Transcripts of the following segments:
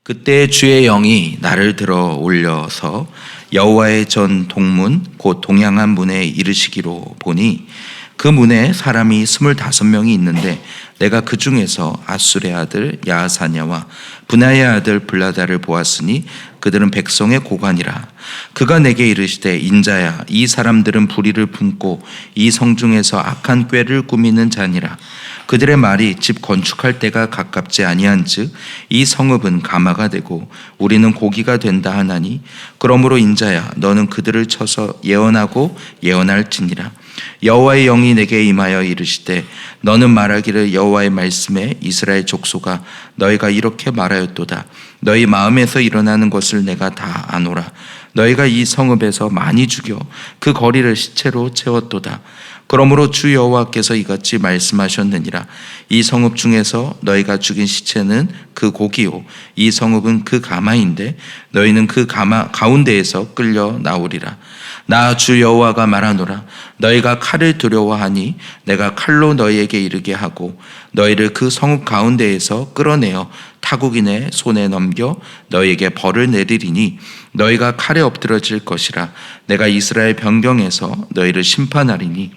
그때 주의 영이 나를 들어 올려서 여호와의 전 동문 곧 동양한 문에 이르시기로 보니 그 문에 사람이 25명이 있는데 내가 그 중에서 아술의 아들 야하사냐와 분하의 아들 블라다를 보았으니 그들은 백성의 고관이라. 그가 내게 이르시되 인자야, 이 사람들은 불의를 품고 이 성중에서 악한 꾀를 꾸미는 자니라. 그들의 말이 집 건축할 때가 가깝지 아니한즉 이 성읍은 가마가 되고 우리는 고기가 된다 하나니, 그러므로 인자야, 너는 그들을 쳐서 예언하고 예언할지니라. 여호와의 영이 내게 임하여 이르시되 너는 말하기를 여호와의 말씀에 이스라엘 족속아, 너희가 이렇게 말하였도다. 너희 마음에서 일어나는 것을 내가 다 아노라. 너희가 이 성읍에서 많이 죽여 그 거리를 시체로 채웠도다. 그러므로 주 여호와께서 이같이 말씀하셨느니라. 이 성읍 중에서 너희가 죽인 시체는 그 고기요, 이 성읍은 그 가마인데 너희는 그 가마 가운데에서 끌려 나오리라. 나 주 여호와가 말하노라. 너희가 칼을 두려워하니 내가 칼로 너희에게 이르게 하고 너희를 그 성읍 가운데에서 끌어내어 타국인의 손에 넘겨 너희에게 벌을 내리리니 너희가 칼에 엎드러질 것이라. 내가 이스라엘 변경에서 너희를 심판하리니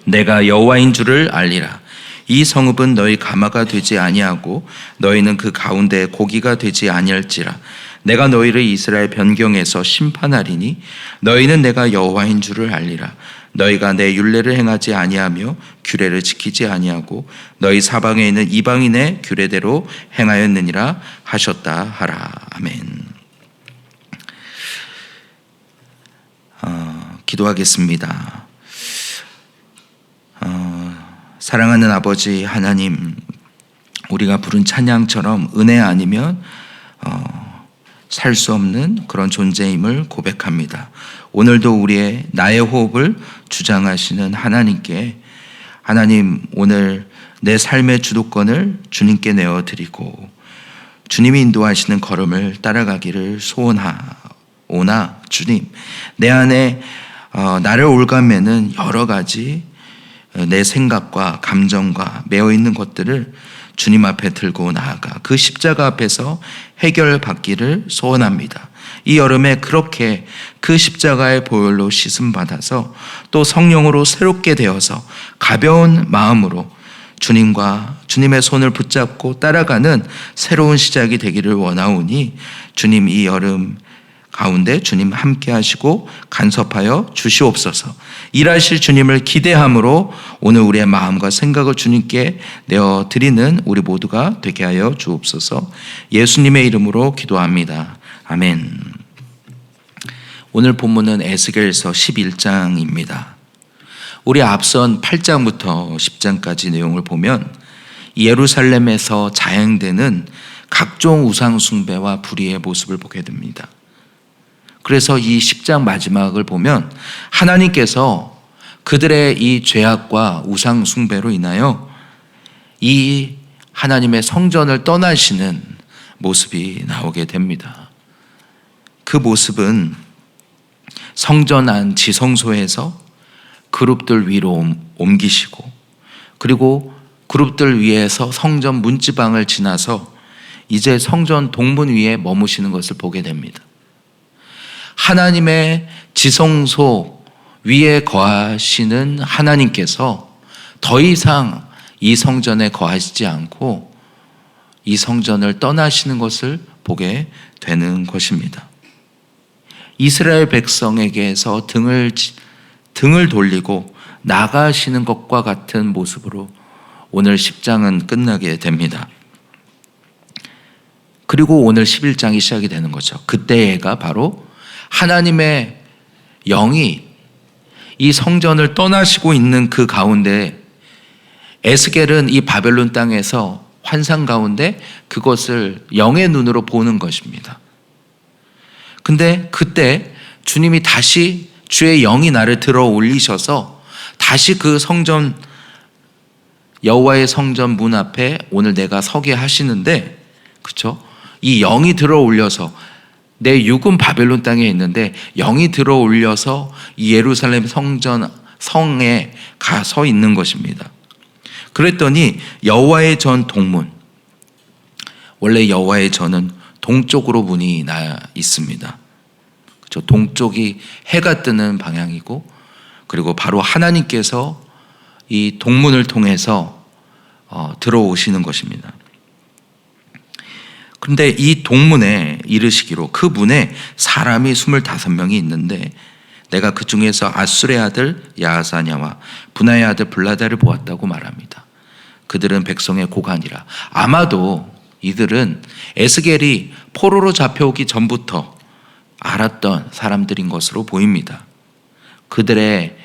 내가 여호와인 줄을 알리라. 이 성읍은 너희 가마가 되지 아니하고 너희는 그 가운데 고기가 되지 아니할지라. 내가 너희를 이스라엘 변경에서 심판하리니 너희는 내가 여호와인 줄을 알리라. 너희가 내 율례를 행하지 아니하며 규례를 지키지 아니하고 너희 사방에 있는 이방인의 규례대로 행하였느니라 하셨다 하라. 아멘. 기도하겠습니다. 사랑하는 아버지 하나님, 우리가 부른 찬양처럼 은혜 아니면 살 수 없는 그런 존재임을 고백합니다. 오늘도 나의 호흡을 주장하시는 하나님께, 하나님, 오늘 내 삶의 주도권을 주님께 내어드리고 주님이 인도하시는 걸음을 따라가기를 소원하오나, 주님, 내 안에 나를 올가매는 여러 가지 내 생각과 감정과 매어있는 것들을 주님 앞에 들고 나아가 그 십자가 앞에서 해결받기를 소원합니다. 이 여름에 그렇게 그 십자가의 보혈로 씻음받아서 또 성령으로 새롭게 되어서 가벼운 마음으로 주님과 주님의 손을 붙잡고 따라가는 새로운 시작이 되기를 원하오니, 주님, 이 여름 가운데 주님 함께 하시고 간섭하여 주시옵소서. 일하실 주님을 기대함으로 오늘 우리의 마음과 생각을 주님께 내어드리는 우리 모두가 되게 하여 주옵소서. 예수님의 이름으로 기도합니다. 아멘. 오늘 본문은 에스겔서 11장입니다. 우리 앞선 8장부터 10장까지 내용을 보면 예루살렘에서 자행되는 각종 우상 숭배와 불의의 모습을 보게 됩니다. 그래서 이 10장 마지막을 보면 하나님께서 그들의 이 죄악과 우상 숭배로 인하여 이 하나님의 성전을 떠나시는 모습이 나오게 됩니다. 그 모습은 성전 안 지성소에서 그룹들 위로 옮기시고, 그리고 그룹들 위에서 성전 문지방을 지나서 이제 성전 동문 위에 머무시는 것을 보게 됩니다. 하나님의 지성소 위에 거하시는 하나님께서 더 이상 이 성전에 거하시지 않고 이 성전을 떠나시는 것을 보게 되는 것입니다. 이스라엘 백성에게서 등을 돌리고 나가시는 것과 같은 모습으로 오늘 10장은 끝나게 됩니다. 그리고 오늘 11장이 시작이 되는 거죠. 그때가 바로 하나님의 영이 이 성전을 떠나시고 있는 그 가운데 에스겔은 이 바벨론 땅에서 환상 가운데 그것을 영의 눈으로 보는 것입니다. 근데 그때 주님이 다시 주의 영이 나를 들어 올리셔서 다시 그 성전, 여호와의 성전 문 앞에 오늘 내가 서게 하시는데, 그렇죠? 이 영이 들어 올려서 내 육은 바벨론 땅에 있는데 영이 들어 올려서 이 예루살렘 성전 성에 가서 있는 것입니다. 그랬더니 여호와의 전 동문, 원래 여호와의 전은 동쪽으로 문이 나 있습니다. 그렇죠? 동쪽이 해가 뜨는 방향이고, 그리고 바로 하나님께서 이 동문을 통해서 들어오시는 것입니다. 그런데 이 동문에 이르시기로, 그 문에 사람이 25명이 있는데 내가 그 중에서 아술의 아들 야하사냐와 분하의 아들 블라다를 보았다고 말합니다. 그들은 백성의 고관이라. 아마도 이들은 에스겔이 포로로 잡혀오기 전부터 알았던 사람들인 것으로 보입니다. 그들의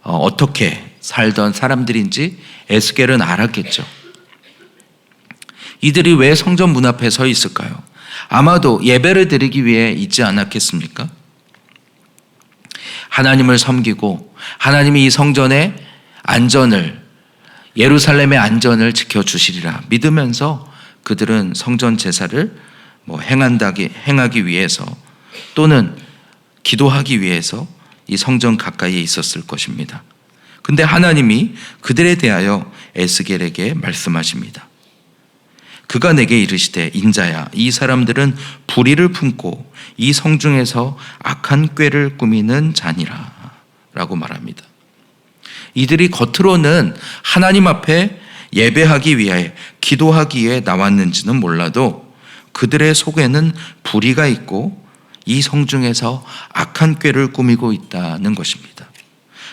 어떻게 살던 사람들인지 에스겔은 알았겠죠. 이들이 왜 성전 문 앞에 서 있을까요? 아마도 예배를 드리기 위해 있지 않았겠습니까? 하나님을 섬기고 하나님이 이 성전의 안전을, 예루살렘의 안전을 지켜주시리라 믿으면서 그들은 성전 제사를 행하기 위해서, 또는 기도하기 위해서 이 성전 가까이에 있었을 것입니다. 근데 하나님이 그들에 대하여 에스겔에게 말씀하십니다. 그가 내게 이르시되, 인자야, 이 사람들은 불의를 품고 이 성중에서 악한 꾀를 꾸미는 자니라 라고 말합니다. 이들이 겉으로는 하나님 앞에 예배하기 위해, 기도하기에 나왔는지는 몰라도 그들의 속에는 불의가 있고 이 성중에서 악한 꾀를 꾸미고 있다는 것입니다.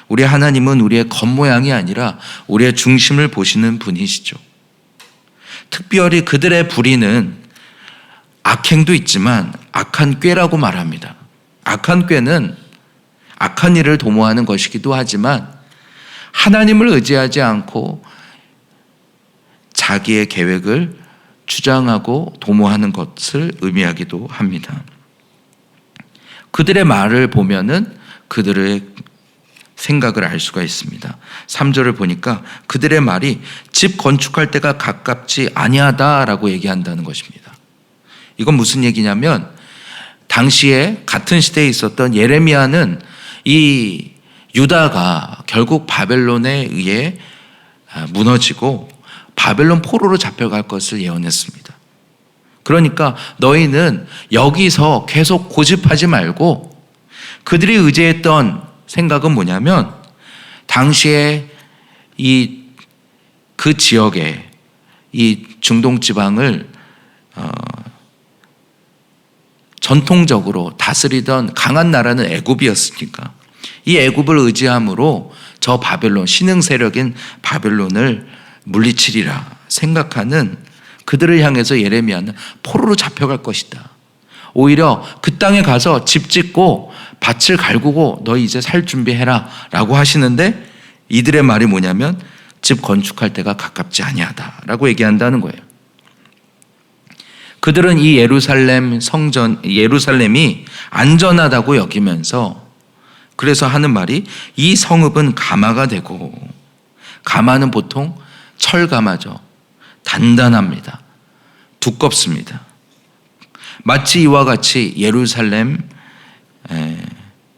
우리 하나님은 우리의 겉모양이 아니라 우리의 중심을 보시는 분이시죠. 특별히 그들의 불의는 악행도 있지만 악한 꾀라고 말합니다. 악한 꾀는 악한 일을 도모하는 것이기도 하지만 하나님을 의지하지 않고 자기의 계획을 주장하고 도모하는 것을 의미하기도 합니다. 그들의 말을 보면은 그들의 생각을 알 수가 있습니다. 3절을 보니까 그들의 말이 집 건축할 때가 가깝지 아니하다라고 얘기한다는 것입니다. 이건 무슨 얘기냐면, 당시에 같은 시대에 있었던 예레미야는 이 유다가 결국 바벨론에 의해 무너지고 바벨론 포로로 잡혀갈 것을 예언했습니다. 그러니까 너희는 여기서 계속 고집하지 말고, 그들이 의지했던 생각은 뭐냐면, 당시에 그 지역에 이 중동 지방을 전통적으로 다스리던 강한 나라는 애굽이었으니까 이 애굽을 의지함으로 저 바벨론, 신흥 세력인 바벨론을 물리치리라 생각하는 그들을 향해서 예레미야는 포로로 잡혀갈 것이다. 오히려 그 땅에 가서 집 짓고 밭을 갈구고 너희 이제 살 준비해라 라고 하시는데, 이들의 말이 뭐냐면 집 건축할 때가 가깝지 아니하다 라고 얘기한다는 거예요. 그들은 이 예루살렘이 안전하다고 여기면서, 그래서 하는 말이 이 성읍은 가마가 되고, 가마는 보통 철가마죠. 단단합니다. 두껍습니다. 마치 이와 같이 예루살렘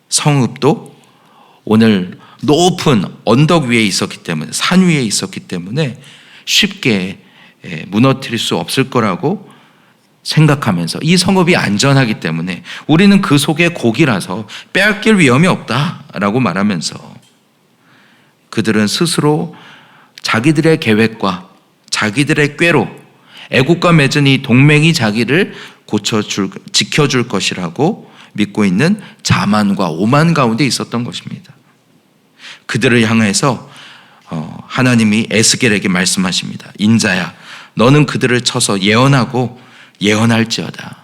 성읍도 오늘 높은 언덕 위에 있었기 때문에, 산 위에 있었기 때문에 쉽게 무너뜨릴 수 없을 거라고 생각하면서, 이 성읍이 안전하기 때문에 우리는 그 속에 고기라서 빼앗길 위험이 없다라고 말하면서, 그들은 스스로 자기들의 계획과 자기들의 꾀로 애국과 맺은 이 동맹이 자기를 지켜줄 것이라고 믿고 있는 자만과 오만 가운데 있었던 것입니다. 그들을 향해서 하나님이 에스겔에게 말씀하십니다. 인자야, 너는 그들을 쳐서 예언하고 예언할지어다.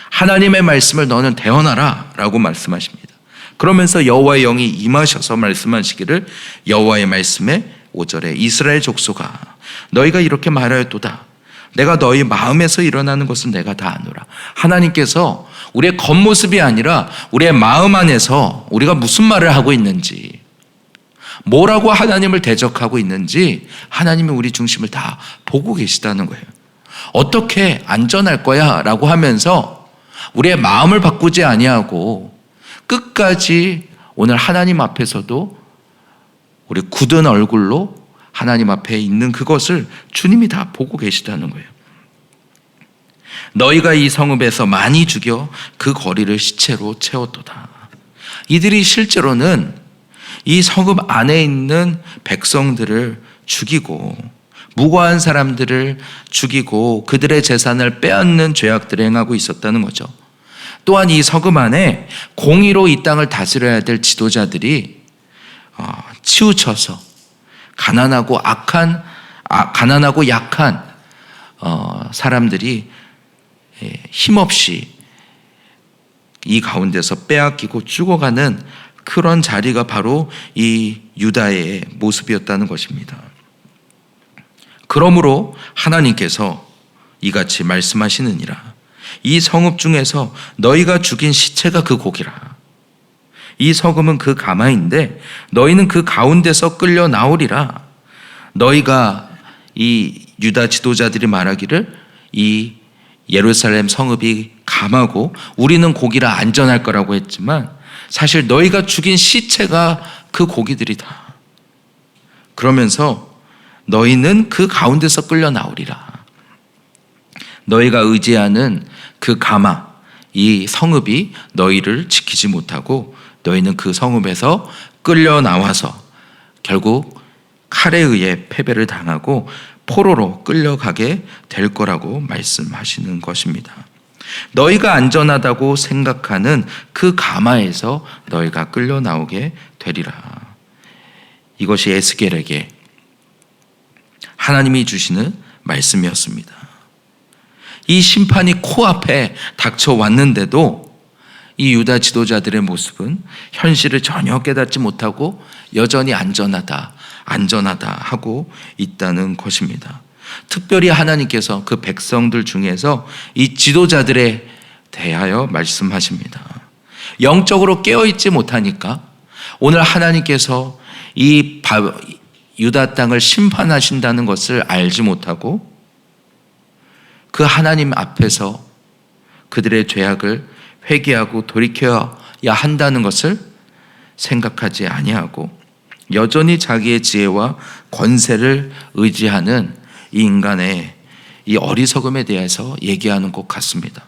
하나님의 말씀을 너는 대언하라 라고 말씀하십니다. 그러면서 여호와의 영이 임하셔서 말씀하시기를, 여호와의 말씀에 5절에 이스라엘 족속아, 너희가 이렇게 말하였도다. 내가 너희 마음에서 일어나는 것은 내가 다 아노라. 하나님께서 우리의 겉모습이 아니라 우리의 마음 안에서 우리가 무슨 말을 하고 있는지, 뭐라고 하나님을 대적하고 있는지 하나님이 우리 중심을 다 보고 계시다는 거예요. 어떻게 안전할 거야 라고 하면서 우리의 마음을 바꾸지 아니하고 끝까지 오늘 하나님 앞에서도 우리 굳은 얼굴로 하나님 앞에 있는 그것을 주님이 다 보고 계시다는 거예요. 너희가 이 성읍에서 많이 죽여 그 거리를 시체로 채웠도다. 이들이 실제로는 이 성읍 안에 있는 백성들을 죽이고 무고한 사람들을 죽이고 그들의 재산을 빼앗는 죄악들을 행하고 있었다는 거죠. 또한 이 성읍 안에 공의로 이 땅을 다스려야 될 지도자들이 치우쳐서 가난하고 약한 사람들이 힘없이 이 가운데서 빼앗기고 죽어가는 그런 자리가 바로 이 유다의 모습이었다는 것입니다. 그러므로 하나님께서 이같이 말씀하시느니라. 이 성읍 중에서 너희가 죽인 시체가 그 고기라. 이 성읍은 그 가마인데 너희는 그 가운데서 끌려 나오리라. 너희가 이 유다 지도자들이 말하기를 이 예루살렘 성읍이 가마고 우리는 고기라 안전할 거라고 했지만 사실 너희가 죽인 시체가 그 고기들이다. 그러면서 너희는 그 가운데서 끌려 나오리라. 너희가 의지하는 그 가마, 이 성읍이 너희를 지키지 못하고 너희는 그 성읍에서 끌려 나와서 결국 칼에 의해 패배를 당하고 포로로 끌려가게 될 거라고 말씀하시는 것입니다. 너희가 안전하다고 생각하는 그 가마에서 너희가 끌려 나오게 되리라. 이것이 에스겔에게 하나님이 주시는 말씀이었습니다. 이 심판이 코앞에 닥쳐왔는데도 이 유다 지도자들의 모습은 현실을 전혀 깨닫지 못하고 여전히 안전하다 하고 있다는 것입니다. 특별히 하나님께서 그 백성들 중에서 이 지도자들에 대하여 말씀하십니다. 영적으로 깨어있지 못하니까 오늘 하나님께서 이 유다 땅을 심판하신다는 것을 알지 못하고 그 하나님 앞에서 그들의 죄악을 회개하고 돌이켜야 한다는 것을 생각하지 아니하고 여전히 자기의 지혜와 권세를 의지하는 이 인간의 이 어리석음에 대해서 얘기하는 것 같습니다.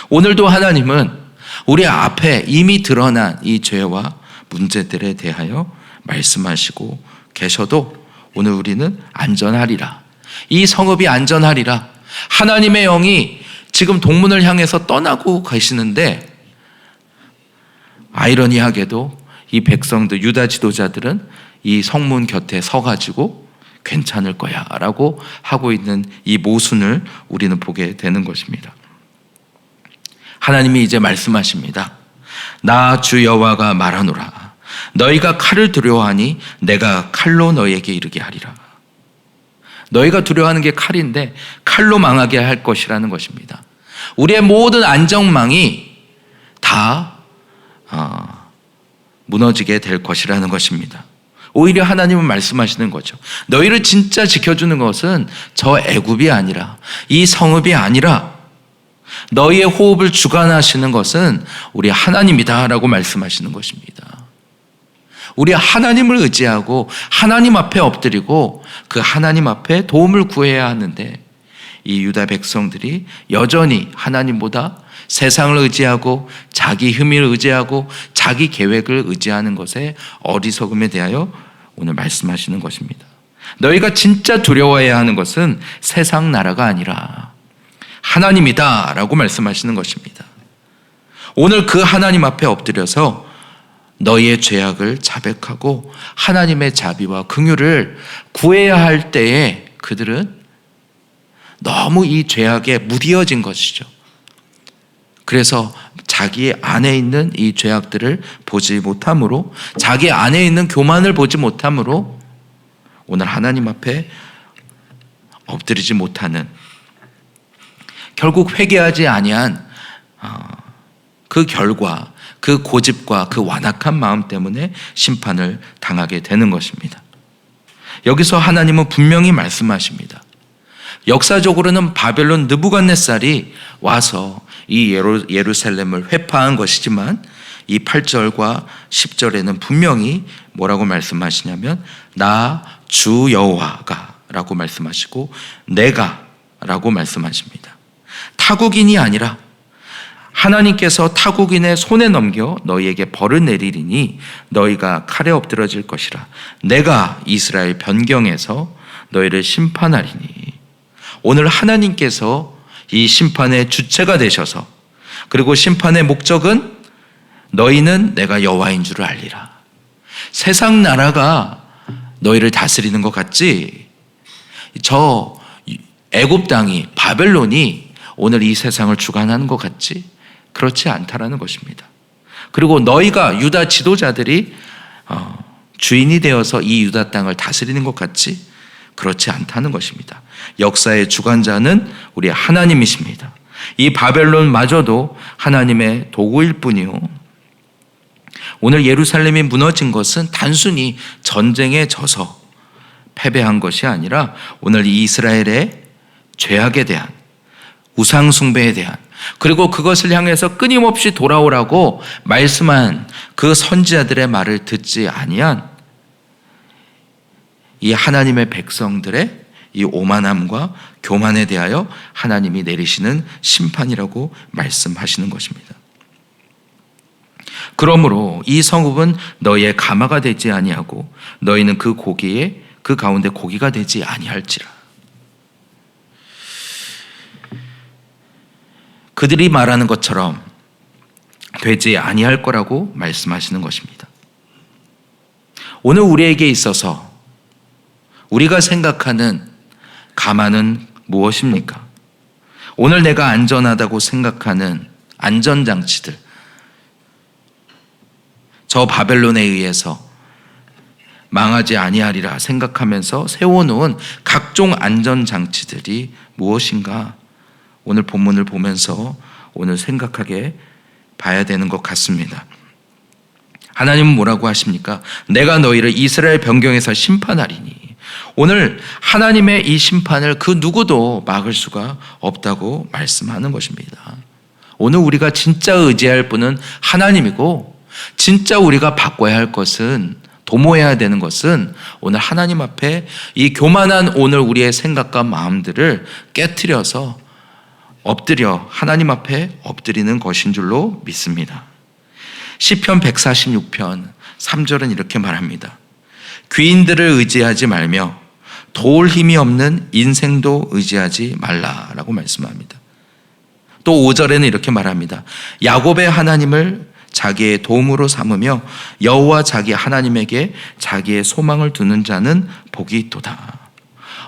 오늘도 하나님은 우리 앞에 이미 드러난 이 죄와 문제들에 대하여 말씀하시고 계셔도 오늘 우리는 안전하리라. 이 성읍이 안전하리라. 하나님의 영이 지금 동문을 향해서 떠나고 계시는데 아이러니하게도 이 백성들, 유다 지도자들은 이 성문 곁에 서가지고 괜찮을 거야 라고 하고 있는 이 모순을 우리는 보게 되는 것입니다. 하나님이 이제 말씀하십니다. 나 주 여호와가 말하노라. 너희가 칼을 두려워하니 내가 칼로 너희에게 이르게 하리라. 너희가 두려워하는 게 칼인데 칼로 망하게 할 것이라는 것입니다. 우리의 모든 안정망이 다 무너지게 될 것이라는 것입니다. 오히려 하나님은 말씀하시는 거죠. 너희를 진짜 지켜주는 것은 저 애굽이 아니라 이 성읍이 아니라 너희의 호흡을 주관하시는 것은 우리 하나님이다라고 말씀하시는 것입니다. 우리 하나님을 의지하고 하나님 앞에 엎드리고 그 하나님 앞에 도움을 구해야 하는데 이 유다 백성들이 여전히 하나님보다 세상을 의지하고 자기 힘을 의지하고 자기 계획을 의지하는 것에 어리석음에 대하여 오늘 말씀하시는 것입니다. 너희가 진짜 두려워해야 하는 것은 세상 나라가 아니라 하나님이다 라고 말씀하시는 것입니다. 오늘 그 하나님 앞에 엎드려서 너희의 죄악을 자백하고 하나님의 자비와 긍휼을 구해야 할 때에 그들은 너무 이 죄악에 무디어진 것이죠. 그래서 자기 안에 있는 이 죄악들을 보지 못함으로 자기 안에 있는 교만을 보지 못함으로 오늘 하나님 앞에 엎드리지 못하는 결국 회개하지 아니한 그 결과 그 고집과 그 완악한 마음 때문에 심판을 당하게 되는 것입니다. 여기서 하나님은 분명히 말씀하십니다. 역사적으로는 바벨론 느부갓네살이 와서 이 예루살렘을 회파한 것이지만 이 8절과 10절에는 분명히 뭐라고 말씀하시냐면 나 주 여호와가 라고 말씀하시고 내가 라고 말씀하십니다. 타국인이 아니라 하나님께서 타국인의 손에 넘겨 너희에게 벌을 내리리니 너희가 칼에 엎드러질 것이라. 내가 이스라엘 변경에서 너희를 심판하리니. 오늘 하나님께서 이 심판의 주체가 되셔서, 그리고 심판의 목적은 너희는 내가 여호와인 줄을 알리라. 세상 나라가 너희를 다스리는 것 같지? 저 애굽 땅이, 바벨론이 오늘 이 세상을 주관하는 것 같지? 그렇지 않다라는 것입니다. 그리고 너희가, 유다 지도자들이 주인이 되어서 이 유다 땅을 다스리는 것 같지? 그렇지 않다는 것입니다. 역사의 주관자는 우리 하나님이십니다. 이 바벨론마저도 하나님의 도구일 뿐이요, 오늘 예루살렘이 무너진 것은 단순히 전쟁에 져서 패배한 것이 아니라 오늘 이 이스라엘의 죄악에 대한, 우상 숭배에 대한, 그리고 그것을 향해서 끊임없이 돌아오라고 말씀한 그 선지자들의 말을 듣지 아니한 이 하나님의 백성들의 이 오만함과 교만에 대하여 하나님이 내리시는 심판이라고 말씀하시는 것입니다. 그러므로 이 성읍은 너희의 가마가 되지 아니하고 너희는 그 가운데 고기가 되지 아니할지라. 그들이 말하는 것처럼 되지 아니할 거라고 말씀하시는 것입니다. 오늘 우리에게 있어서 우리가 생각하는 가마는 무엇입니까? 오늘 내가 안전하다고 생각하는 안전장치들, 저 바벨론에 의해서 망하지 아니하리라 생각하면서 세워놓은 각종 안전장치들이 무엇인가? 오늘 본문을 보면서 오늘 생각하게 봐야 되는 것 같습니다. 하나님은 뭐라고 하십니까? 내가 너희를 이스라엘 변경에서 심판하리니. 오늘 하나님의 이 심판을 그 누구도 막을 수가 없다고 말씀하는 것입니다. 오늘 우리가 진짜 의지할 분은 하나님이고, 진짜 우리가 바꿔야 할 것은, 도모해야 되는 것은 오늘 하나님 앞에 이 교만한 오늘 우리의 생각과 마음들을 깨트려서 엎드려 하나님 앞에 엎드리는 것인 줄로 믿습니다. 시편 146편 3절은 이렇게 말합니다. 귀인들을 의지하지 말며 도울 힘이 없는 인생도 의지하지 말라라고 말씀합니다. 또 5절에는 이렇게 말합니다. 야곱의 하나님을 자기의 도움으로 삼으며 여호와 자기 하나님에게 자기의 소망을 두는 자는 복이 있도다.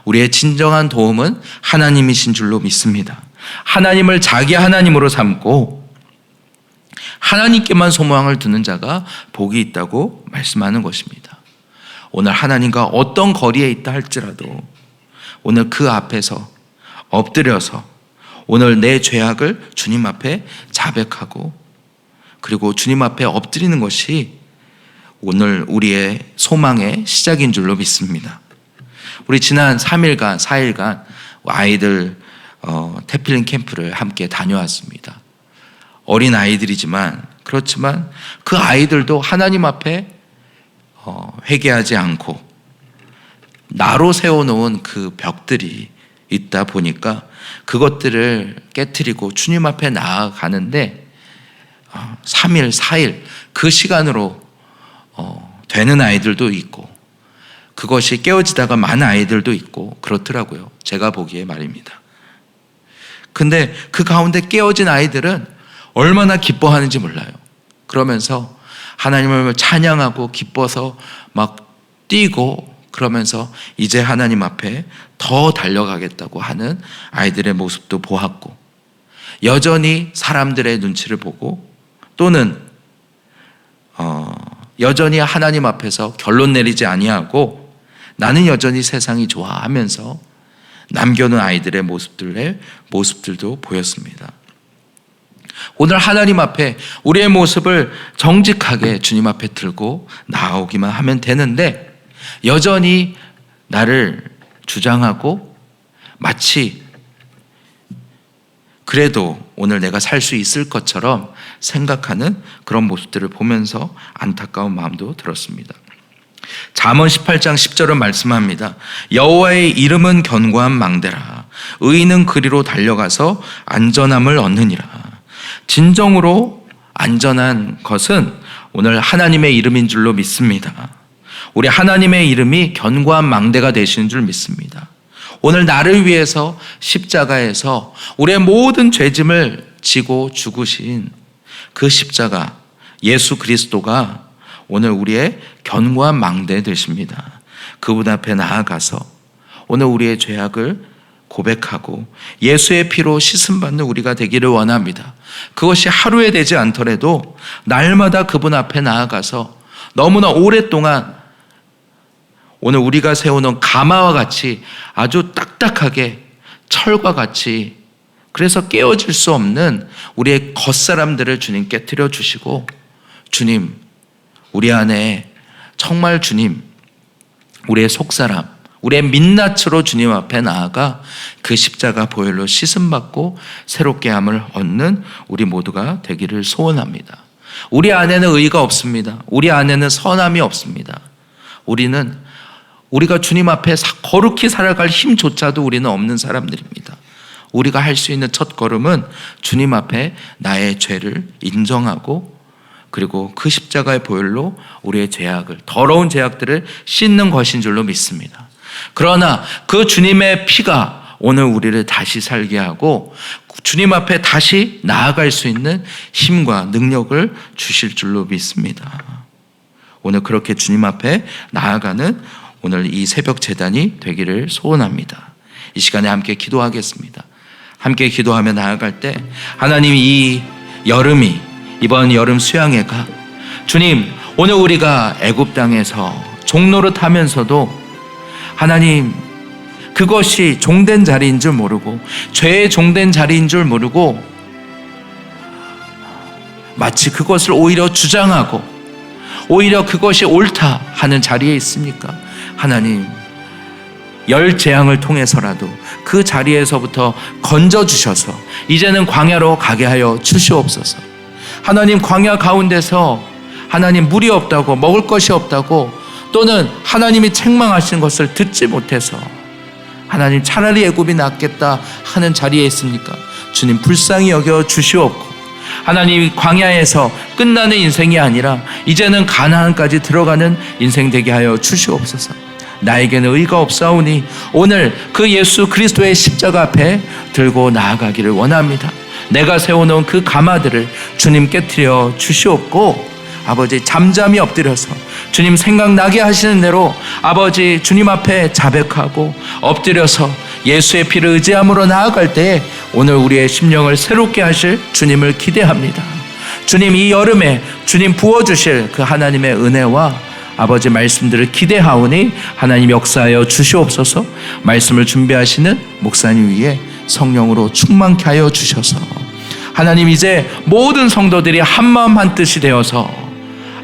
우리의 진정한 도움은 하나님이신 줄로 믿습니다. 하나님을 자기 하나님으로 삼고 하나님께만 소망을 두는 자가 복이 있다고 말씀하는 것입니다. 오늘 하나님과 어떤 거리에 있다 할지라도 오늘 그 앞에서 엎드려서 오늘 내 죄악을 주님 앞에 자백하고, 그리고 주님 앞에 엎드리는 것이 오늘 우리의 소망의 시작인 줄로 믿습니다. 우리 지난 3일간, 4일간 아이들 태필린 캠프를 함께 다녀왔습니다. 어린 아이들이지만, 그렇지만 그 아이들도 하나님 앞에 회개하지 않고 나로 세워놓은 그 벽들이 있다 보니까 그것들을 깨트리고 주님 앞에 나아가는데 3일, 4일 그 시간으로 되는 아이들도 있고, 그것이 깨어지다가 많은 아이들도 있고 그렇더라고요. 제가 보기에 말입니다. 근데 그 가운데 깨어진 아이들은 얼마나 기뻐하는지 몰라요. 그러면서 하나님을 찬양하고 기뻐서 막 뛰고, 그러면서 이제 하나님 앞에 더 달려가겠다고 하는 아이들의 모습도 보았고, 여전히 사람들의 눈치를 보고, 또는 여전히 하나님 앞에서 결론 내리지 아니하고 나는 여전히 세상이 좋아 하면서 남겨놓은 아이들의 모습들도 보였습니다. 오늘 하나님 앞에 우리의 모습을 정직하게 주님 앞에 들고 나아오기만 하면 되는데, 여전히 나를 주장하고 마치 그래도 오늘 내가 살 수 있을 것처럼 생각하는 그런 모습들을 보면서 안타까운 마음도 들었습니다. 잠언 18장 10절은 말씀합니다. 여호와의 이름은 견고한 망대라. 의인은 그리로 달려가서 안전함을 얻느니라. 진정으로 안전한 것은 오늘 하나님의 이름인 줄로 믿습니다. 우리 하나님의 이름이 견고한 망대가 되시는 줄 믿습니다. 오늘 나를 위해서 십자가에서 우리의 모든 죄짐을 지고 죽으신 그 십자가 예수 그리스도가 오늘 우리의 견고한 망대 되십니다. 그분 앞에 나아가서 오늘 우리의 죄악을 고백하고 예수의 피로 씻음받는 우리가 되기를 원합니다. 그것이 하루에 되지 않더라도 날마다 그분 앞에 나아가서 너무나 오랫동안 오늘 우리가 세우는 가마와 같이 아주 딱딱하게 철과 같이 그래서 깨어질 수 없는 우리의 겉사람들을 주님 깨트려 주시고, 주님 우리 안에 정말 주님 우리의 속사람 우리의 민낯으로 주님 앞에 나아가 그 십자가 보혈로 씻음받고 새롭게 함을 얻는 우리 모두가 되기를 소원합니다. 우리 안에는 의가 없습니다. 우리 안에는 선함이 없습니다. 우리가 주님 앞에 거룩히 살아갈 힘조차도 우리는 없는 사람들입니다. 우리가 할 수 있는 첫 걸음은 주님 앞에 나의 죄를 인정하고 그리고 그 십자가의 보혈로 우리의 죄악을, 더러운 죄악들을 씻는 것인 줄로 믿습니다. 그러나 그 주님의 피가 오늘 우리를 다시 살게 하고 주님 앞에 다시 나아갈 수 있는 힘과 능력을 주실 줄로 믿습니다. 오늘 그렇게 주님 앞에 나아가는 오늘 이 새벽 제단이 되기를 소원합니다. 이 시간에 함께 기도하겠습니다. 함께 기도하며 나아갈 때 하나님 이 여름이 이번 여름 수양회가 주님 오늘 우리가 애굽 땅에서 종노릇 하면서도 하나님 그것이 종된 자리인 줄 모르고 죄의 종된 자리인 줄 모르고 마치 그것을 오히려 주장하고 오히려 그것이 옳다 하는 자리에 있으니까 하나님 열 재앙을 통해서라도 그 자리에서부터 건져주셔서 이제는 광야로 가게 하여 주시옵소서. 하나님 광야 가운데서 하나님 물이 없다고 먹을 것이 없다고 또는 하나님이 책망하시는 것을 듣지 못해서 하나님 차라리 애굽이 낫겠다 하는 자리에 있습니까? 주님 불쌍히 여겨 주시옵고 하나님 광야에서 끝나는 인생이 아니라 이제는 가나안까지 들어가는 인생 되게 하여 주시옵소서. 나에게는 의가 없사오니 오늘 그 예수 그리스도의 십자가 앞에 들고 나아가기를 원합니다. 내가 세워놓은 그 가마들을 주님 깨트려 주시옵고 아버지 잠잠히 엎드려서 주님 생각나게 하시는 대로 아버지 주님 앞에 자백하고 엎드려서 예수의 피를 의지함으로 나아갈 때에 오늘 우리의 심령을 새롭게 하실 주님을 기대합니다. 주님 이 여름에 주님 부어주실 그 하나님의 은혜와 아버지 말씀들을 기대하오니 하나님 역사하여 주시옵소서. 말씀을 준비하시는 목사님 위에 성령으로 충만케 하여 주셔서 하나님 이제 모든 성도들이 한마음 한뜻이 되어서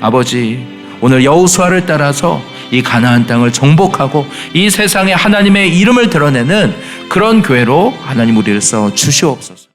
아버지 오늘 여호수아를 따라서 이 가나안 땅을 정복하고 이 세상에 하나님의 이름을 드러내는 그런 교회로 하나님 우리를 써 주시옵소서.